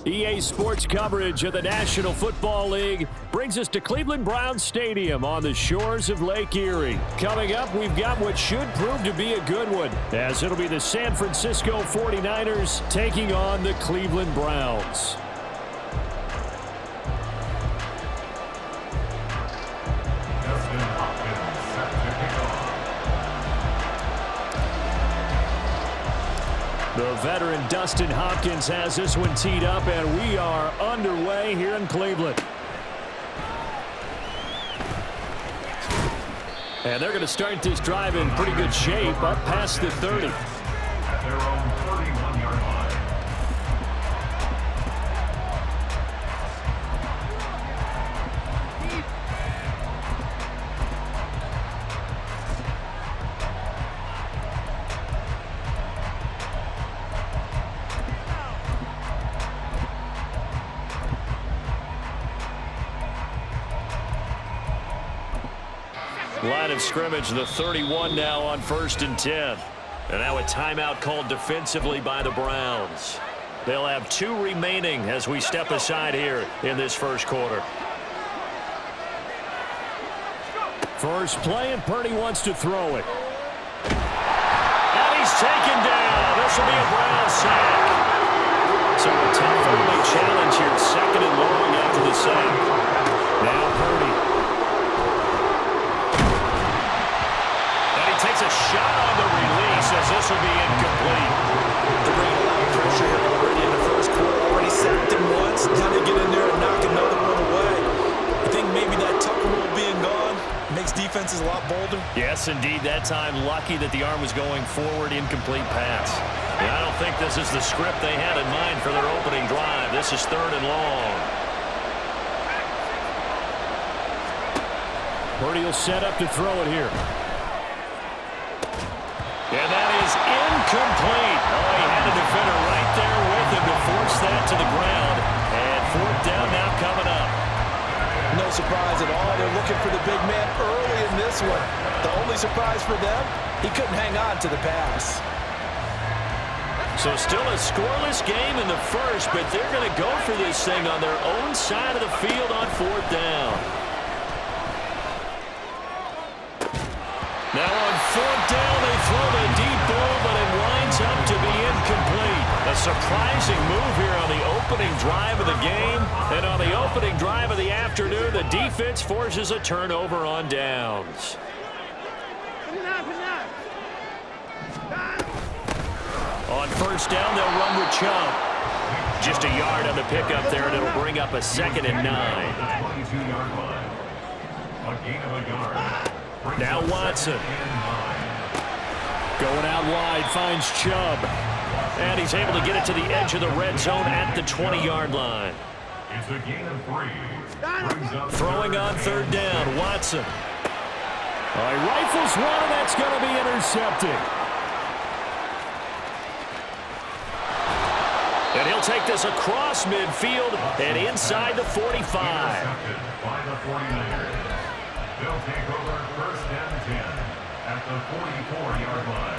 EA Sports coverage of the National Football League brings us to Cleveland Browns Stadium on the shores of Lake Erie. Coming up, we've got what should prove to be a good one, as it'll be the San Francisco 49ers taking on the Cleveland Browns. The veteran Dustin Hopkins has this one teed up, and we are underway here in Cleveland. And they're going to start this drive in pretty good shape, up past the 30. At their own 31-yard line. Line of scrimmage, the 31 now on 1st and 10. And now a timeout called defensively by the Browns. They'll have 2 remaining as we step aside here in this first quarter. First play, and Purdy wants to throw it. And he's taken down. This will be a Browns sack. So a tough early challenge here, 2nd and long after the sack. Now Purdy. Takes a shot on the release as this will be incomplete. They're bringing a lot of pressure here already in the first quarter. Already sacked him once. Now they get in there and knock another one away. I think maybe that Tucker rule being gone makes defenses a lot bolder. Yes, indeed. That time, lucky that the arm was going forward, incomplete pass. And I don't think this is the script they had in mind for their opening drive. This is 3rd and long. Purdy will set up to throw it here. And that is incomplete. Oh, he had a defender right there with him to force that to the ground. And 4th down now coming up. No surprise at all. They're looking for the big man early in this one. The only surprise for them, he couldn't hang on to the pass. So still a scoreless game in the first, but they're going to go for this thing on their own side of the field on 4th down. Now on 4th down, they throw the deep ball, but it winds up to be incomplete. A surprising move here on the opening drive of the game. And on the opening drive of the afternoon, the defense forces a turnover on downs. On 1st down, they'll run with Chubb. Just a yard on the pickup there, and it'll bring up a 2nd and 9. 22-yard line. A gain of a yard. Now Watson. Going out wide, finds Chubb. And he's able to get it to the edge of the red zone at the 20-yard line. It's a gain of 3. Throwing on 3rd down, Watson. He rifles one, and that's going to be intercepted. And he'll take this across midfield and inside the 45. Intercepted by the 49ers. They'll take over 1st and 10 at the 44-yard line.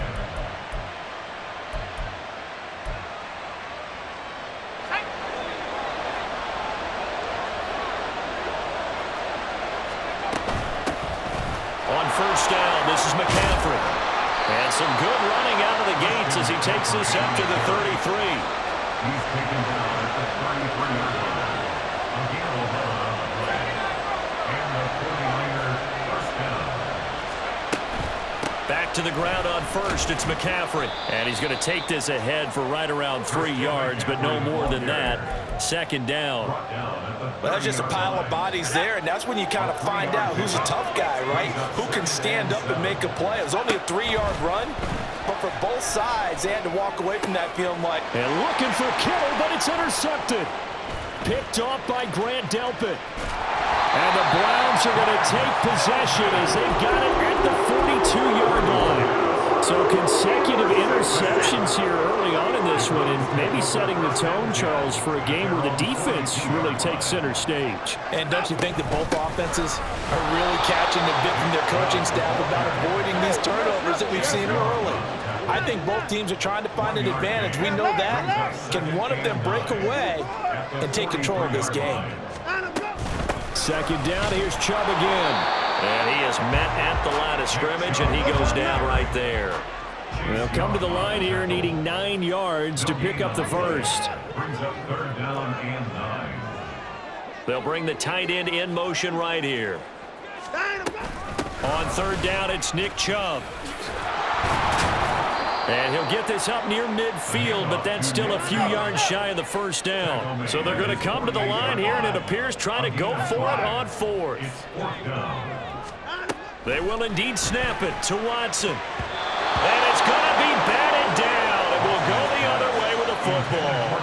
On 1st down, this is McCaffrey. And some good running out of the gates as he takes this up to the 33. He's taken down at the 33-yard line. A gain of 11 on the play. And the 49ers first down. Back to the ground on 1st, it's McCaffrey. And he's going to take this ahead for right around 3 yards, but no more than that. 2nd down. Well, that's just a pile of bodies there, and that's when you kind of find out who's a tough guy, right? Who can stand up and make a play. It was only a 3-yard run, but for both sides, they had to walk away from that feeling like... And looking for Kittle, but it's intercepted. Picked off by Grant Delpit. And the Browns are going to take possession as they've got it at the 42-yard line. So consecutive interceptions here early on in this one, and maybe setting the tone, Charles, for a game where the defense really takes center stage. And don't you think that both offenses are really catching the bit from their coaching staff about avoiding these turnovers that we've seen early? I think both teams are trying to find an advantage. We know that. Can one of them break away and take control of this game? Second down, here's Chubb again. And he is met at the line of scrimmage, and he goes down right there. They'll come to the line here needing 9 yards to pick up the first. Brings up third down and 9. They'll bring the tight end in motion right here. On third down, it's Nick Chubb. And he'll get this up near midfield, but that's still a few yards shy of the first down. So they're going to come to the line here, and it appears trying to go for it on fourth. They will indeed snap it to Watson. And it's going to be batted down. It will go the other way with the football.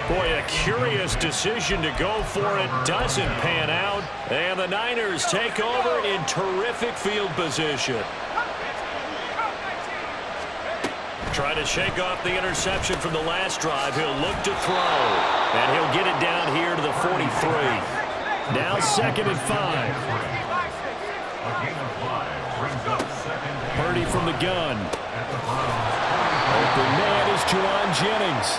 Boy, a curious decision to go for it. Doesn't pan out. And the Niners take over in terrific field position. Trying to shake off the interception from the last drive. He'll look to throw. And he'll get it down here to the 43. Now 2nd and 5. Purdy from the gun. Open man is Juwan Jennings.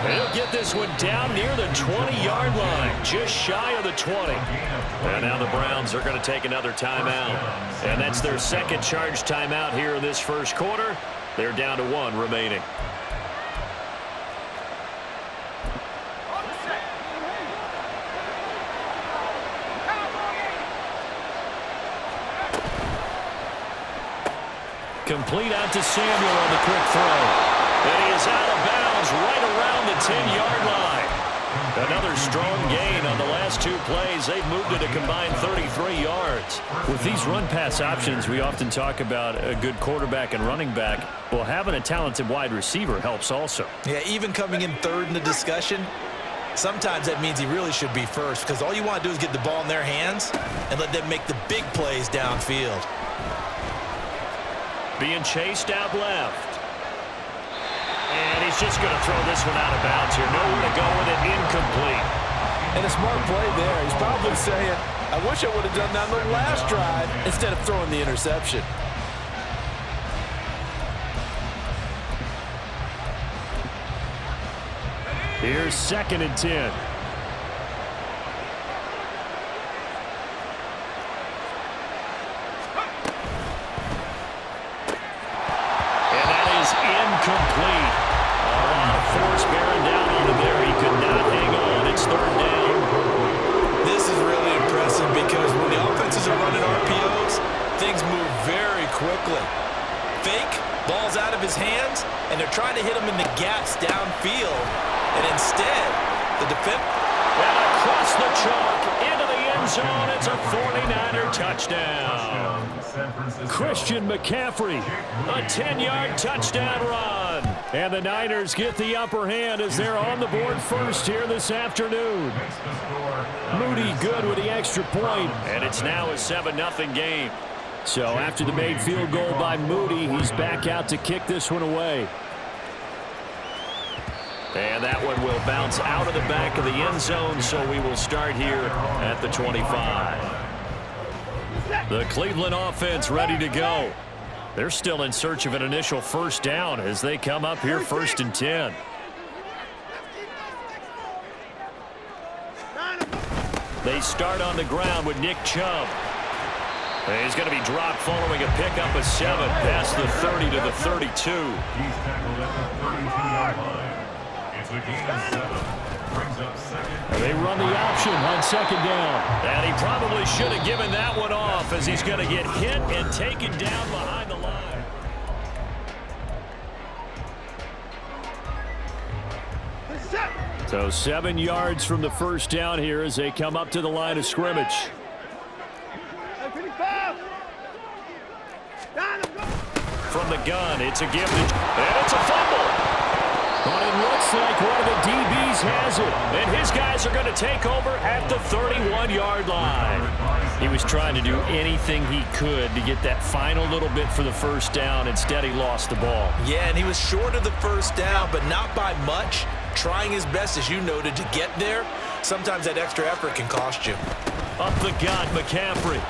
He'll get this one down near the 20-yard line, just shy of the 20. And now the Browns are going to take another timeout. And that's their second charge timeout here in this first quarter. They're down to 1 remaining. Complete out to Samuel on the quick throw. And he is out of bounds right around the 10-yard line. Another strong gain on the last 2 plays. They've moved it a combined 33 yards. With these run-pass options, we often talk about a good quarterback and running back. Well, having a talented wide receiver helps also. Yeah, even coming in third in the discussion, sometimes that means he really should be first, because all you want to do is get the ball in their hands and let them make the big plays downfield. Being chased out left. And he's just going to throw this one out of bounds here. Nowhere to go with it, incomplete. And a smart play there. He's probably saying, I wish I would have done that on the last drive instead of throwing the interception. Here's 2nd and 10. Incomplete. A lot of force bearing down on him there. He could not hang on. It's 3rd down. This is really impressive because when the offenses are running RPOs, things move very quickly. Fake, ball's out of his hands, and they're trying to hit him in the gaps downfield. And instead, the defense... And across the chalk, into the end zone, it's a 49er touchdown. Christian McCaffrey, a 10-yard touchdown run. And the Niners get the upper hand as they're on the board first here this afternoon. Moody good with the extra point, and it's now a 7-0 game. So after the made field goal by Moody, he's back out to kick this one away. And that one will bounce out of the back of the end zone, so we will start here at the 25. The Cleveland offense ready to go. They're still in search of an initial first down as they come up here 1st and 10. They start on the ground with Nick Chubb. And he's going to be dropped following a pickup of 7 past the 30 to the 32. He's tackled at the 32-yard line. It's a gain of 7. Brings up 2nd. They run the option on 2nd down. And he probably should have given that one off as he's going to get hit and taken down behind the line. So 7 yards from the first down here as they come up to the line of scrimmage. From the gun, it's a gift, and it's a fumble. But it looks like one of the DBs has it, and his guys are going to take over at the 31-yard line. He was trying to do anything he could to get that final little bit for the first down. Instead, he lost the ball. Yeah, and he was short of the first down, but not by much. Trying his best, as you noted, to get there. Sometimes that extra effort can cost you. Up the gut, McCaffrey.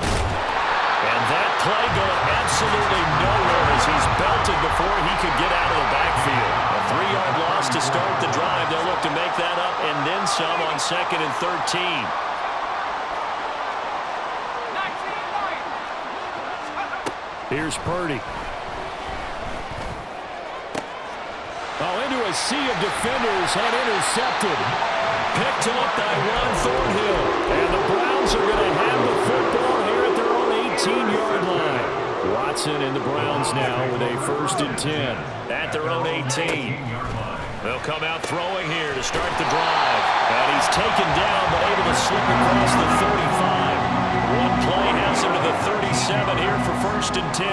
And that play going absolutely nowhere as he's belted before he could get out of the backfield. A 3-yard loss to start the drive. They'll look to make that up and then some on 2nd and 13. Here's Purdy. Oh, into a sea of defenders and intercepted. Picked up by Ron Thornhill. And the Browns are going to have the football here at their own 18-yard line. Watson and the Browns now with a 1st and 10. At their own 18. They'll come out throwing here to start the drive. And he's taken down but able to slip across the 35. One play has him to the 37 here for 1st and 10.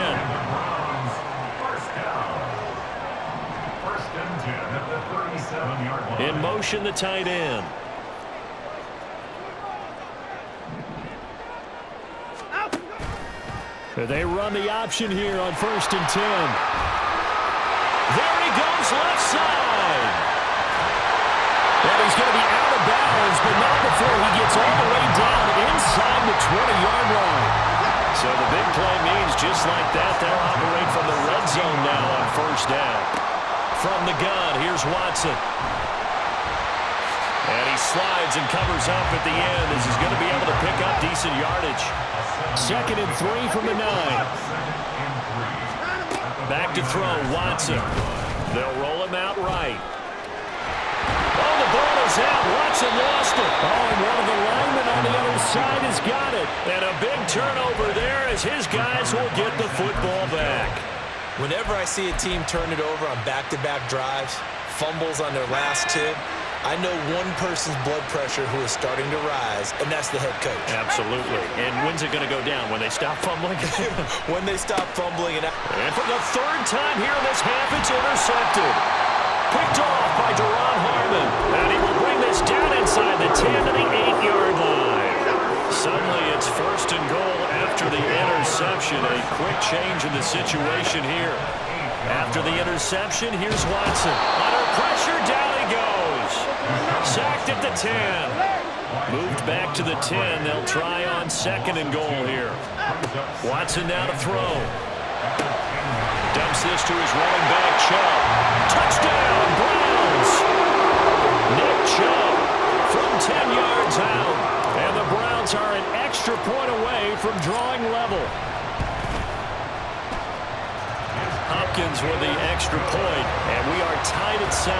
First and 10 at the 37-yard line. In motion, the tight end. They run the option here on 1st and 10. There he goes, left side. And he's going to be out of bounds, but not before he gets all the way down inside the 20-yard line. So the big play means just like that, they'll operate from the red zone now on 1st down. From the gun, here's Watson. And he slides and covers up at the end as he's going to be able to pick up decent yardage. 2nd and 3 from the 9. Back to throw, Watson. They'll roll him out right. Oh, the ball is out. Watson lost it. Oh, and one of the linemen on the other side has got it. And a big turnover there as his guys will get the football back. Whenever I see a team turn it over on back-to-back drives, fumbles on their last 2, I know one person's blood pressure who is starting to rise, and that's the head coach. Absolutely. And when's it going to go down? When they stop fumbling? When they stop fumbling. And for the 3rd time here in this half, it's intercepted. Picked off by Duron Harmon. And he will bring this down inside the 10 to the 8-yard line. Suddenly it's 1st and goal after the interception. A quick change in the situation here. After the interception, here's Watson. Under pressure, down he goes. Sacked at the 10. Moved back to the 10. They'll try on 2nd and goal here. Watson now to throw. Dumps this to his running back, Chubb. Touchdown, Browns! Nick Chubb from 10 yards out. And the Browns are an extra point away from drawing level. Hopkins with the extra point, and we are tied at 7.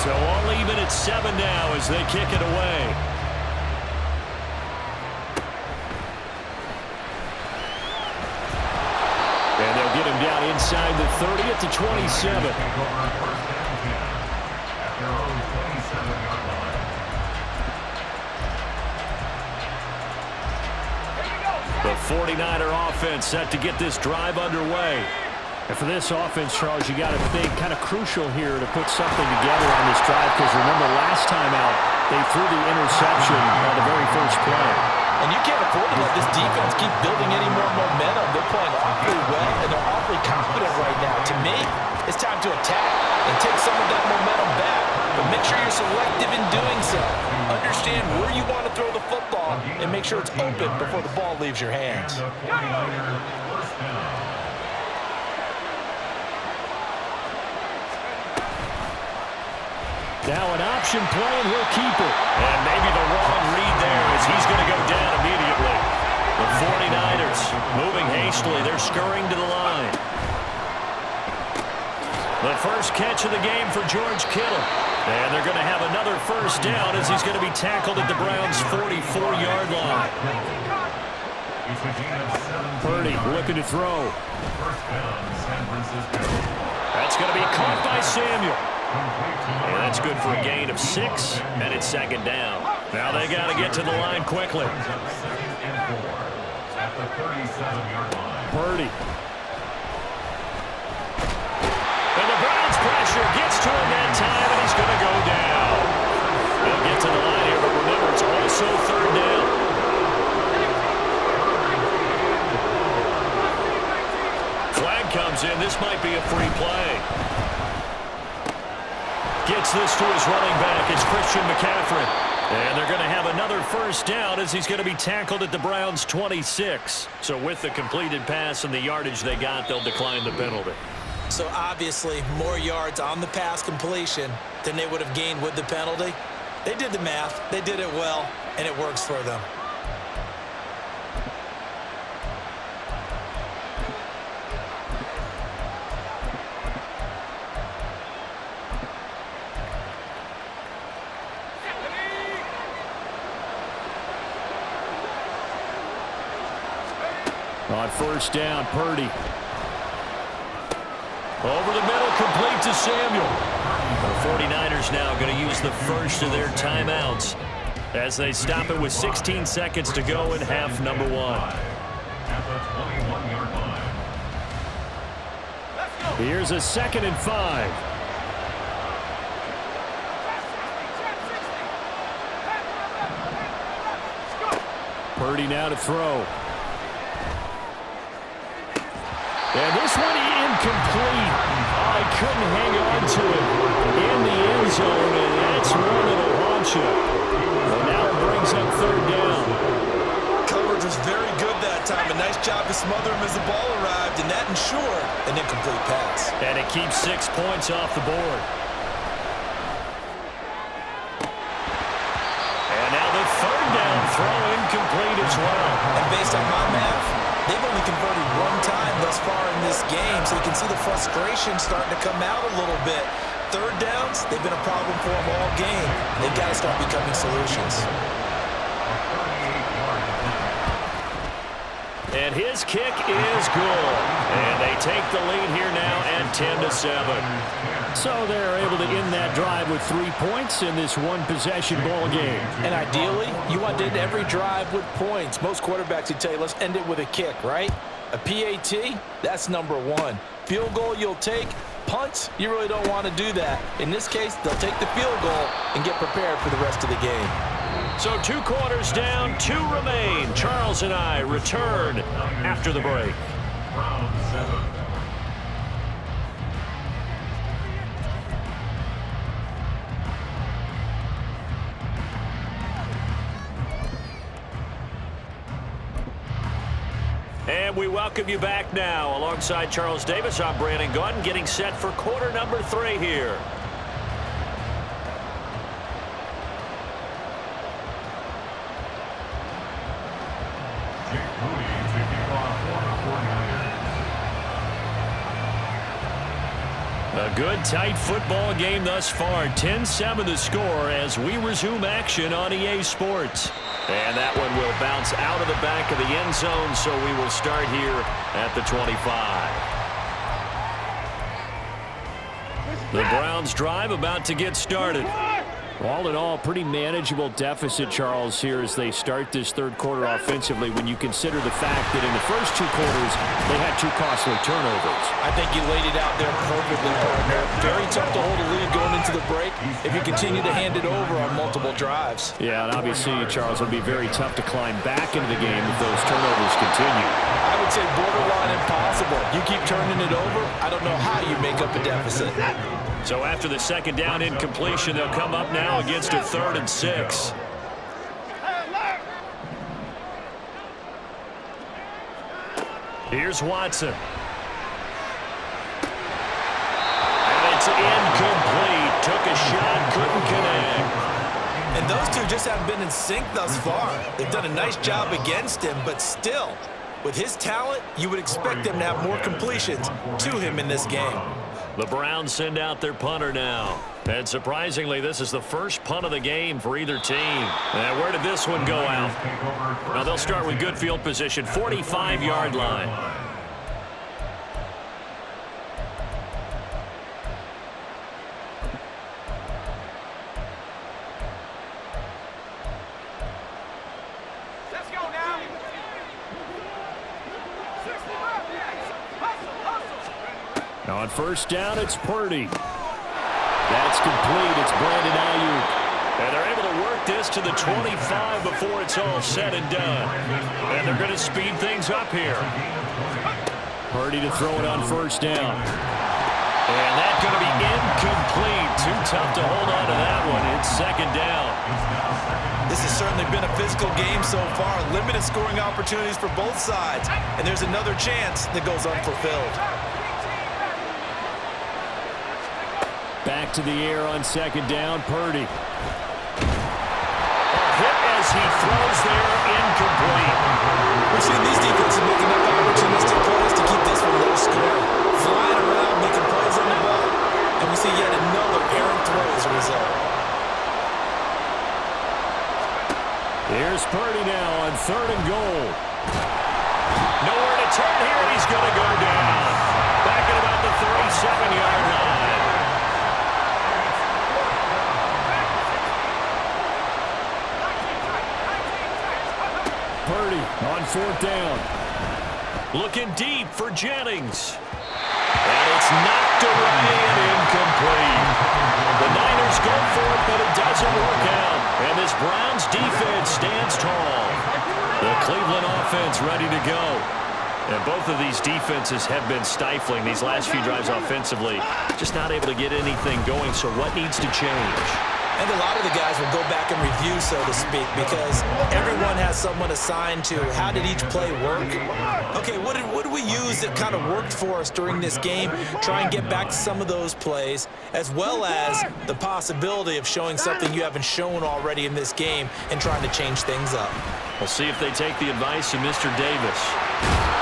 So all even at 7 now as they kick it away. And they'll get him down inside the 30 at the 27. The 49er offense set to get this drive underway. And for this offense, Charles, you got to think kind of crucial here to put something together on this drive, because remember last time out, they threw the interception on the very first play. And you can't afford to let this defense keep building any more momentum. They're playing awfully well, and they're awfully confident right now. To me, it's time to attack and take some of that momentum back. But make sure you're selective in doing so. Understand where you want to throw the football and make sure it's open before the ball leaves your hands. Now an option play, and he'll keep it. And maybe the wrong read there as he's going to go down immediately. The 49ers moving hastily. They're scurrying to the line. The first catch of the game for George Kittle. And they're going to have another 1st down as he's going to be tackled at the Browns' 44-yard line. Purdy looking to throw. That's going to be caught by Samuel. And that's good for a gain of 6, and it's 2nd down. Now they got to get to the line quickly. Purdy. And the Browns pressure gets to him that time, and he's going to go down. They'll get to the line here, but remember, it's also 3rd down. Flag comes in. This might be a free play. Gets this to his running back. It's Christian McCaffrey. And they're going to have another first down as he's going to be tackled at the Browns' 26. So with the completed pass and the yardage they got, they'll decline the penalty. So obviously more yards on the pass completion than they would have gained with the penalty. They did the math, they did it well, and it works for them. On first down, Purdy. Over the middle, complete to Samuel. The 49ers now going to use the first of their timeouts as they stop it with 16 seconds to go in half number one. At the 21-yard line. Here's a 2nd and 5. Purdy now to throw. And this one incomplete. I couldn't hang on to it in the end zone, and that's one that'll haunt you. Well, now it brings up 3rd down. Coverage was very good that time. A nice job to smother him as the ball arrived, and that ensured an incomplete pass. And it keeps 6 points off the board. And now the 3rd down throw incomplete as well. And based on my math, they've only converted one time thus far in this game, so you can see the frustration starting to come out a little bit. 3rd downs, they've been a problem for them all game. They've got to start becoming solutions. And his kick is good. And they take the lead here now at 10-7. So they're able to end that drive with 3 points in this one-possession ball game. And ideally, you want to end every drive with points. Most quarterbacks would tell you, let's end it with a kick, right? A PAT, that's number 1. Field goal you'll take. Punts, you really don't want to do that. In this case, they'll take the field goal and get prepared for the rest of the game. So 2 quarters down, 2 remain. Charles and I return after the break. Round 7. And we welcome you back now. Alongside Charles Davis, I'm Brandon Gunn, getting set for quarter number 3 here. A good, tight football game thus far. 10-7 the score as we resume action on EA Sports. And that one will bounce out of the back of the end zone, so we will start here at the 25. The Browns drive about to get started. All in all, pretty manageable deficit, Charles, here as they start this 3rd quarter offensively when you consider the fact that in the first 2 quarters, they had 2 costly turnovers. I think you laid it out there perfectly, partner. Very tough to hold a lead going into the break if you continue to hand it over on multiple drives. Yeah, and obviously, Charles, it would be very tough to climb back into the game if those turnovers continue. I would say borderline impossible. You keep turning it over, I don't know how you make up a deficit. So after the 2nd down incompletion, they'll come up now against a 3rd and 6. Here's Watson. And it's incomplete. Took a shot, couldn't connect. And those two just haven't been in sync thus far. They've done a nice job against him, but still, with his talent, you would expect them to have more completions to him in this game. The Browns send out their punter now. And surprisingly, this is the first punt of the game for either team. And where did this one go out? Now they'll start with good field position, 45-yard line. Let's go now. Now on first down, it's Purdy. That's complete. It's Brandon Ayuk. And they're able to work this to the 25 before it's all said and done. And they're going to speed things up here. Purdy to throw it on first down. And that's going to be incomplete. Too tough to hold on to that one. It's 2nd down. This has certainly been a physical game so far. Limited scoring opportunities for both sides. And there's another chance that goes unfulfilled. Back to the air on second down, Purdy. Hit as he throws there, incomplete. We've seen these defenses make enough opportunistic plays to keep this one low scoring. Flying around, making plays on the ball. And we see yet another errant throw as a result. Here's Purdy now on 3rd and goal. Nowhere to turn here, and he's going to go down. Back at about the 37-yard line. Purdy on 4th down. Looking deep for Jennings. And it's knocked away and incomplete. The Niners go for it, but it doesn't work out. And this Browns defense stands tall. The Cleveland offense ready to go. And both of these defenses have been stifling these last few drives offensively. Just not able to get anything going, so what needs to change? And a lot of the guys will go back and review, so to speak, because everyone has someone assigned to how did each play work. Okay, what did we use that kind of worked for us during this game? Try and get back to some of those plays, as well as the possibility of showing something you haven't shown already in this game and trying to change things up. We'll see if they take the advice of Mr. Davis.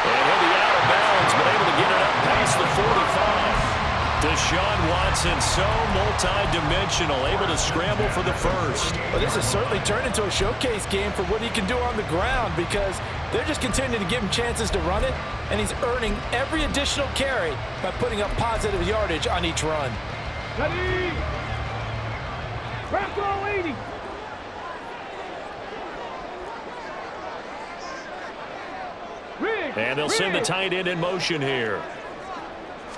And he'll be out of bounds, but able to get it up past the 45. Deshaun Watson, so multi-dimensional, able to scramble for the first. Well, this has certainly turned into a showcase game for what he can do on the ground, because they're just continuing to give him chances to run it, and he's earning every additional carry by putting up positive yardage on each run. Ready? Back row 80. And they'll send the tight end in motion here.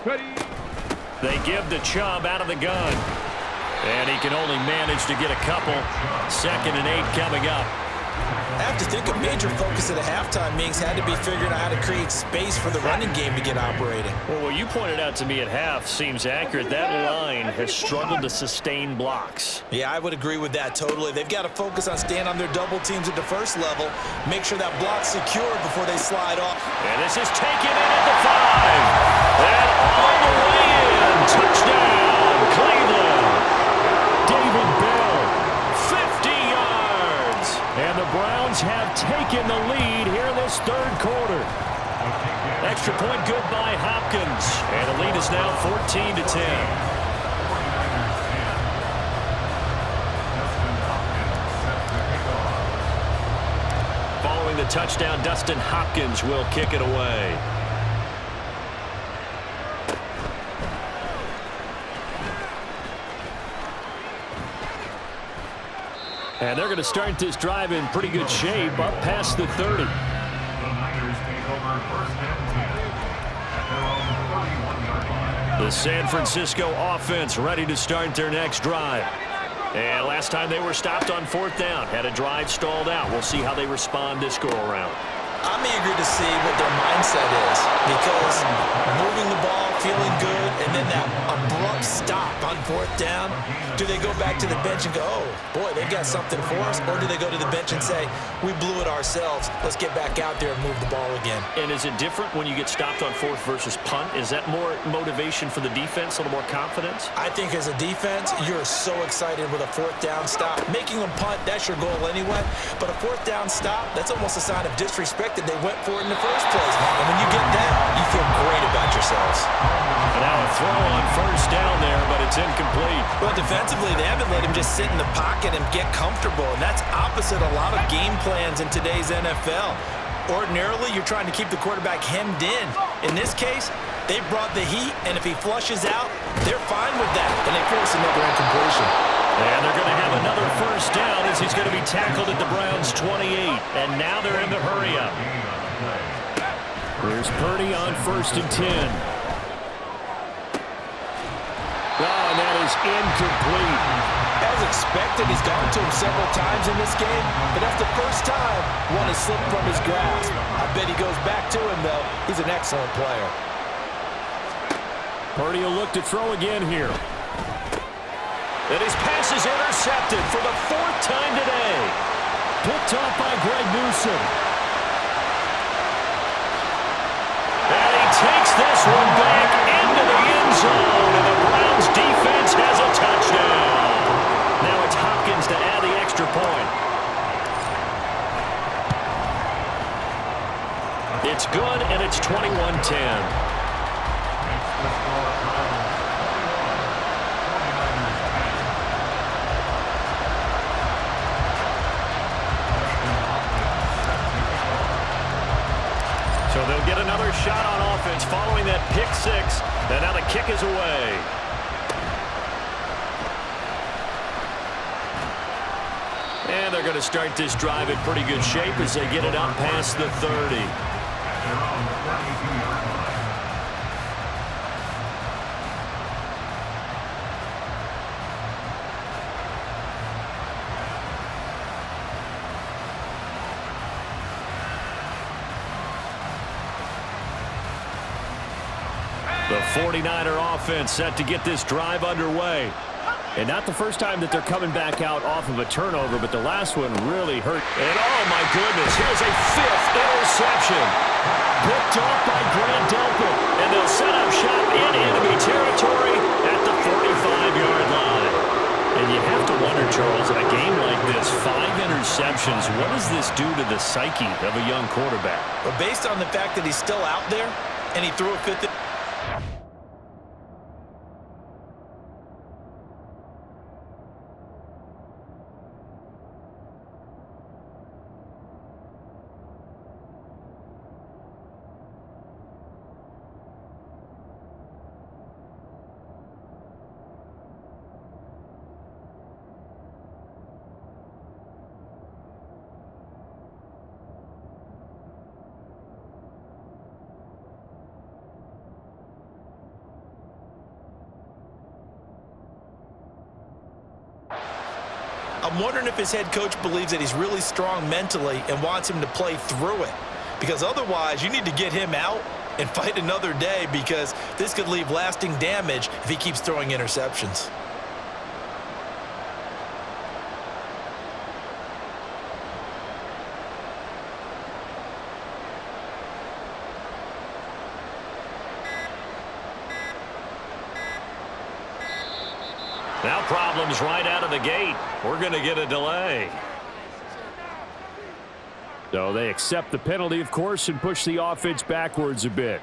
Ready? They give the Chubb out of the gun. And he can only manage to get a couple. 2nd and 8 coming up. I have to think a major focus at a halftime means had to be figuring out how to create space for the running game to get operating. Well, what you pointed out to me at half seems accurate. That line has struggled to sustain blocks. Yeah, I would agree with that totally. They've got to focus on staying on their double teams at the first level, make sure that block's secured before they slide off. And this is taken in at the 5. And all the way in. Touchdown, Cleveland. David Bell, 50 yards. And the Browns have taken the lead here in this 3rd quarter. Extra point good by Hopkins. And the lead is now 14-10. Following the touchdown, Dustin Hopkins will kick it away. And they're going to start this drive in pretty good shape, up past the 30. The Niners take over 1st and 10 at their own 31-yard line. The San Francisco offense ready to start their next drive. And last time they were stopped on 4th down, had a drive stalled out. We'll see how they respond this go-around. I'm eager to see what their mindset is, because moving the ball, feeling good, and then that abrupt stop on 4th down, do they go back to the bench and go, oh, boy, they've got something for us, or do they go to the bench and say, we blew it ourselves, let's get back out there and move the ball again? And is it different when you get stopped on 4th versus punt? Is that more motivation for the defense, a little more confidence? I think as a defense, you're so excited with a 4th down stop. Making them punt, that's your goal anyway, but a 4th down stop, that's almost a sign of disrespect that they went for it in the first place. And when you get that, you feel great about yourselves. And now a throw on 1st down there, but it's incomplete. Well, defensively, they haven't let him just sit in the pocket and get comfortable, and that's opposite a lot of game plans in today's NFL. Ordinarily, you're trying to keep the quarterback hemmed in. In this case, they brought the heat, and if he flushes out, they're fine with that, and they force another incompletion. And they're going to have another 1st down as he's going to be tackled at the Browns' 28. And now they're in the hurry-up. Here's Purdy on 1st and 10. Oh, and that is incomplete. As expected, he's gone to him several times in this game, but that's the first time one has slipped from his grasp. I bet he goes back to him, though. He's an excellent player. Purdy will look to throw again here. And his pass is intercepted for the 4th time today. Picked off by Greg Newsome. And he takes this one back into the end zone, and the Browns defense has a touchdown. Now it's Hopkins to add the extra point. It's good, and it's 21-10. So they'll get another shot on offense following that pick six, and now the kick is away. And they're going to start this drive in pretty good shape as they get it out past the 30. The 49er offense set to get this drive underway. And not the first time that they're coming back out off of a turnover, but the last one really hurt. And oh my goodness, here's a fifth interception. Picked off by Grant Delpit. And they'll set up shop in enemy territory at the 45-yard line. And you have to wonder, Charles, in a game like this, 5 interceptions, what does this do to the psyche of a young quarterback? But based on the fact that he's still out there and he threw a fifth. I'm wondering if his head coach believes that he's really strong mentally and wants him to play through it. Because otherwise, you need to get him out and fight another day, because this could leave lasting damage if he keeps throwing interceptions. Now problems right out of the gate. We're going to get a delay. So they accept the penalty, of course, and push the offense backwards a bit.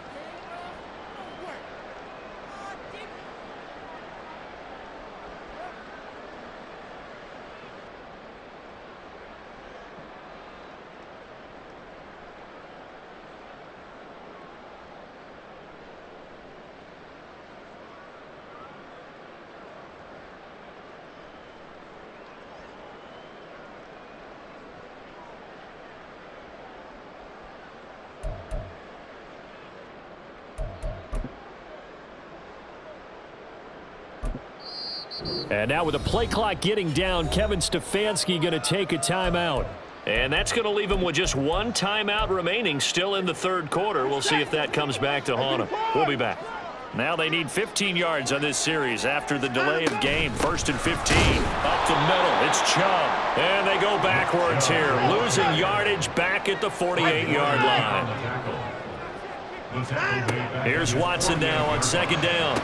And now with the play clock getting down, Kevin Stefanski going to take a timeout. And that's going to leave him with just one timeout remaining still in the third quarter. We'll see if that comes back to haunt him. We'll be back. Now they need 15 yards on this series after the delay of game. 1st and 15. Up the middle, it's Chubb. And they go backwards here, losing yardage back at the 48-yard line. Here's Watson now on 2nd down.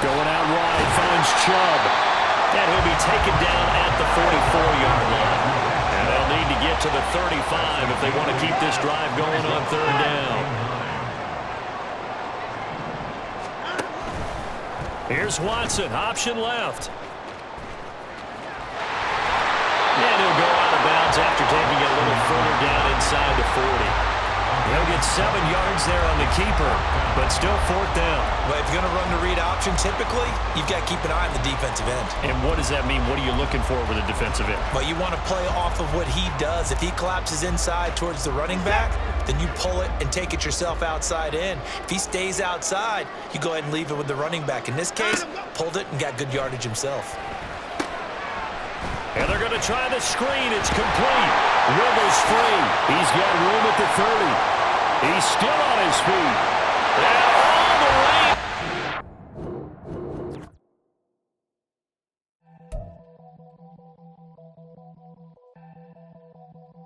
Going out wide, finds Chubb. And he'll be taken down at the 44-yard line. And they'll need to get to the 35 if they want to keep this drive going on 3rd down. Here's Watson, option left. And he'll go out of bounds after taking it a little further down inside the 40. He'll get 7 yards there on the keeper, but still 4th down. But if you're going to run the read option, typically, you've got to keep an eye on the defensive end. And what does that mean? What are you looking for with a defensive end? Well, you want to play off of what he does. If he collapses inside towards the running back, then you pull it and take it yourself outside in. If he stays outside, you go ahead and leave it with the running back. In this case, pulled it and got good yardage himself. And they're going to try the screen. It's complete. Wiggles free. He's got room at the 30. He's still on his feet. And